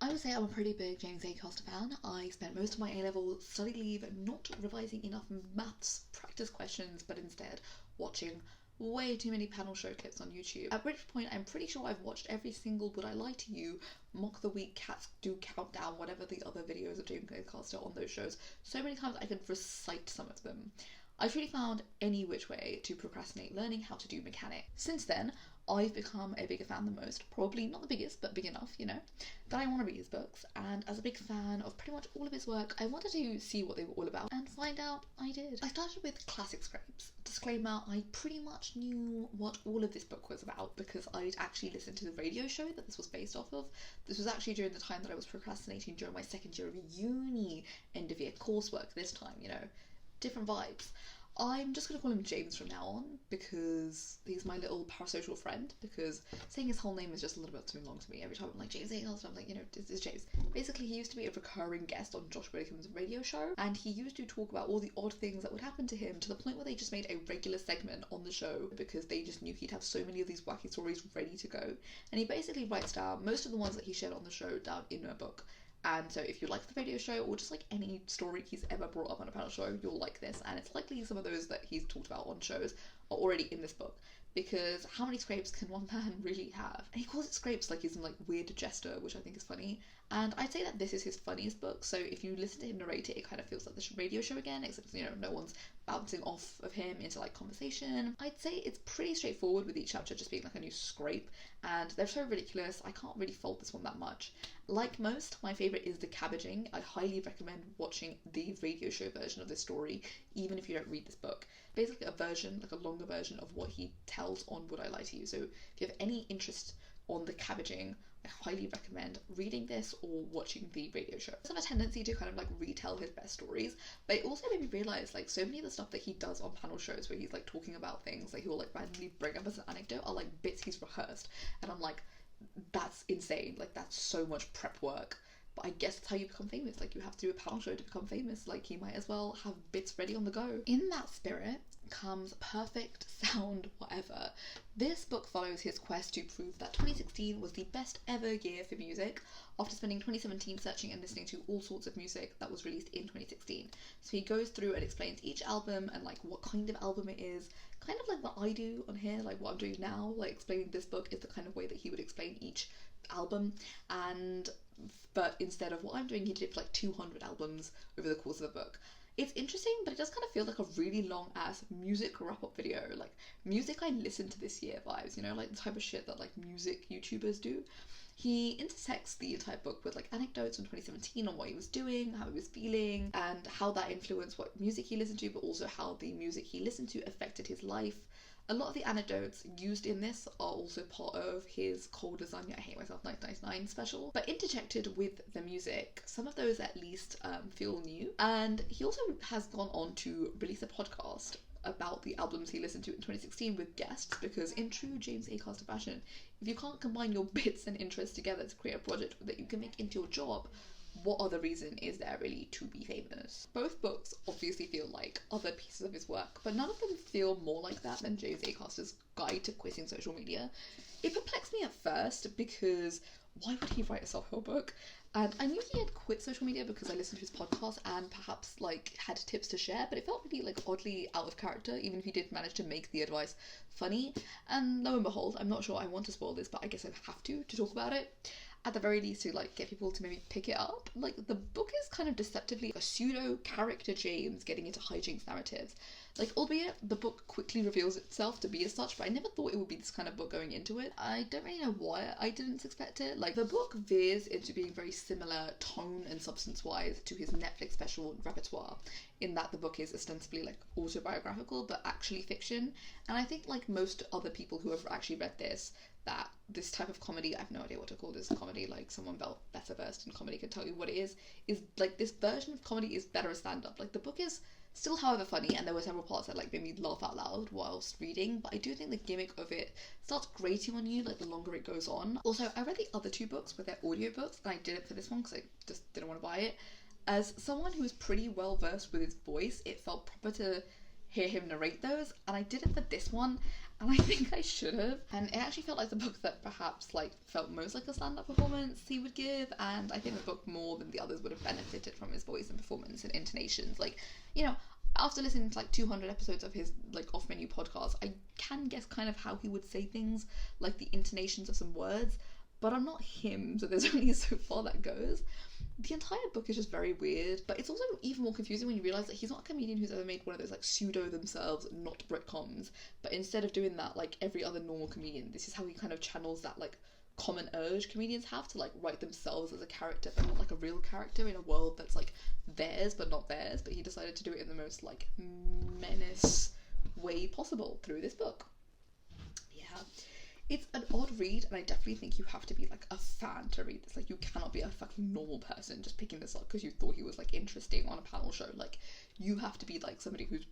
I would say I'm a pretty big James Acaster fan. I spent most of my A-level study leave not revising enough maths practice questions, but instead watching way too many panel show clips on YouTube. At which point I'm pretty sure I've watched every single Would I Lie to You, Mock the Week, Cats Do Countdown, whatever the other videos of James Acaster on those shows, so many times I could recite some of them. I've really found any which way to procrastinate learning how to do mechanics. Since then, I've become a bigger fan than most, probably not the biggest, but big enough, you know, that I want to read his books, and as a big fan of pretty much all of his work, I wanted to see what they were all about, and find out I did. I started with classic scrapes. Disclaimer, I pretty much knew what all of this book was about because I'd actually listened to the radio show that this was based off of. This was actually during the time that I was procrastinating during my second year of uni, end of year coursework this time, you know, different vibes. I'm just going to call him James from now on because he's my little parasocial friend, because saying his whole name is just a little bit too long to me. Every time I'm like, James Acaster, I'm like, you know, this is James. Basically, he used to be a recurring guest on Josh Whittaker's radio show, and he used to talk about all the odd things that would happen to him, to the point where they just made a regular segment on the show because they just knew he'd have so many of these wacky stories ready to go. And he basically writes down most of the ones that he shared on the show down in a book. And so if you like the radio show, or just like any story he's ever brought up on a panel show, you'll like this. And it's likely some of those that he's talked about on shows are already in this book, because how many scrapes can one man really have? And he calls it scrapes like he's some like weird jester, which I think is funny. And I'd say that this is his funniest book, so if you listen to him narrate it, it kind of feels like the radio show again, except, you know, no one's bouncing off of him into like conversation. I'd say it's pretty straightforward, with each chapter just being like a new scrape, and they're so ridiculous, I can't really fault this one that much. Like most, my favourite is the cabbaging. I highly recommend watching the radio show version of this story, even if you don't read this book. Basically a version, like a longer version of what he tells on Would I Lie to You. So if you have any interest on the cabbaging, I highly recommend reading this or watching the radio show. He has a tendency to kind of like retell his best stories, but it also made me realise like so many of the stuff that he does on panel shows where he's like talking about things, like he'll like randomly bring up as an anecdote, are like bits he's rehearsed, and I'm like, that's insane, like that's so much prep work. But I guess that's how you become famous. Like, you have to do a panel show to become famous. Like, he might as well have bits ready on the go. In that spirit comes Perfect Sound Whatever. This book follows his quest to prove that 2016 was the best ever year for music, after spending 2017 searching and listening to all sorts of music that was released in 2016. So he goes through and explains each album and like what kind of album it is, kind of like what I do on here, like what I'm doing now, like explaining this book is the kind of way that he would explain each album. But instead of what I'm doing, he did it for like 200 albums over the course of the book. It's interesting, but it does kind of feel like a really long ass music wrap-up video, like music I listened to this year vibes, you know, like the type of shit that like music YouTubers do. He intersects the entire book with like anecdotes from 2017 on what he was doing, how he was feeling, and how that influenced what music he listened to, but also how the music he listened to affected his life. A lot of the anecdotes used in this are also part of his Cold Lasagna I Hate Myself 1999 special, but interjected with the music. Some of those at least feel new. And he also has gone on to release a podcast about the albums he listened to in 2016 with guests, because in true James Acaster fashion, if you can't combine your bits and interests together to create a project that you can make into your job, what other reason is there really to be famous? Both books obviously feel like other pieces of his work, but none of them feel more like that than James Acaster's Guide to Quitting Social Media. It perplexed me at first because why would he write a self-help book? And I knew he had quit social media because I listened to his podcast and perhaps like had tips to share, but it felt really like oddly out of character, even if he did manage to make the advice funny. And lo and behold, I'm not sure I want to spoil this, but I guess I have to talk about it. At the very least, to like get people to maybe pick it up. Like, the book is kind of deceptively a pseudo character James getting into hijinks narratives. Like, albeit the book quickly reveals itself to be as such, but I never thought it would be this kind of book going into it. I don't really know why I didn't expect it. Like, the book veers into being very similar tone and substance wise to his Netflix special Repertoire, in that the book is ostensibly like autobiographical but actually fiction. And I think like most other people who have actually read this, that this type of comedy, I have no idea what to call this comedy, like someone better versed in comedy can tell you what it is like this version of comedy is better as stand-up. Like, the book is still however funny, and there were several parts that like made me laugh out loud whilst reading, but I do think the gimmick of it starts grating on you like the longer it goes on. Also, I read the other two books with their audiobooks, and I did it for this one because I just didn't want to buy it. As someone who is pretty well versed with his voice, it felt proper to hear him narrate those, and I did it for this one, and I think I should have. And it actually felt like the book that perhaps like felt most like a stand-up performance he would give, and I think the book more than the others would have benefited from his voice and performance and intonations. Like, you know, after listening to like 200 episodes of his like off-menu podcast, I can guess kind of how he would say things, like the intonations of some words, but I'm not him, so there's only so far that goes. The entire book is just very weird, but it's also even more confusing when you realise that he's not a comedian who's ever made one of those like pseudo themselves, not Britcoms, but instead of doing that like every other normal comedian, this is how he kind of channels that like common urge comedians have to like write themselves as a character, but not like a real character in a world that's like theirs but not theirs. But he decided to do it in the most like menace way possible through this book. Yeah. It's an odd read, and I definitely think you have to be like a fan to read this. Like, you cannot be a fucking normal person just picking this up because you thought he was like interesting on a panel show. Like, you have to be like somebody who's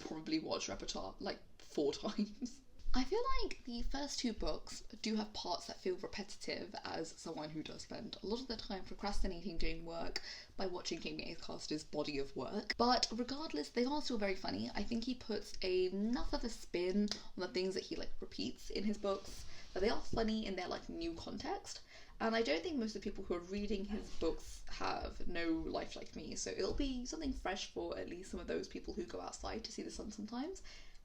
probably watched Repertoire like 4 times. I feel like the first 2 books do have parts that feel repetitive as someone who does spend a lot of their time procrastinating doing work by watching James Acaster's body of work. But regardless, they are still very funny. I think he puts enough of a spin on the things that he like repeats in his books that they are funny in their like new context. And I don't think most of the people who are reading his books have no life like me, so it'll be something fresh for at least some of those people who go outside to see the sun sometimes.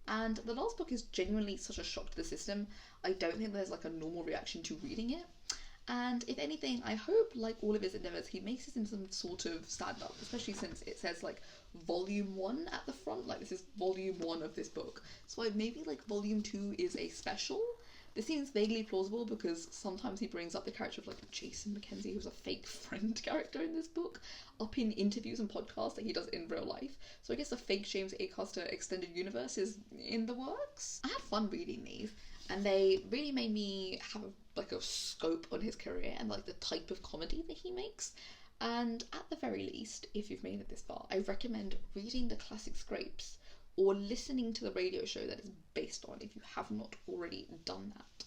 And the last book is genuinely such a shock to the system. I don't think there's like a normal reaction to reading it. And if anything, I hope, like all of his endeavours, he makes this into some sort of stand-up, especially since it says like volume 1 at the front, like this is volume 1 of this book. So maybe like volume 2 is a special. This seems vaguely plausible because sometimes he brings up the character of like Jason McKenzie, who's a fake friend character in this book, up in interviews and podcasts that he does in real life. So I guess the fake James Acaster extended universe is in the works. I had fun reading these, and they really made me have like a scope on his career and like the type of comedy that he makes. And at the very least, if you've made it this far, I recommend reading the classic scrapes or listening to the radio show that is based on if you have not already done that.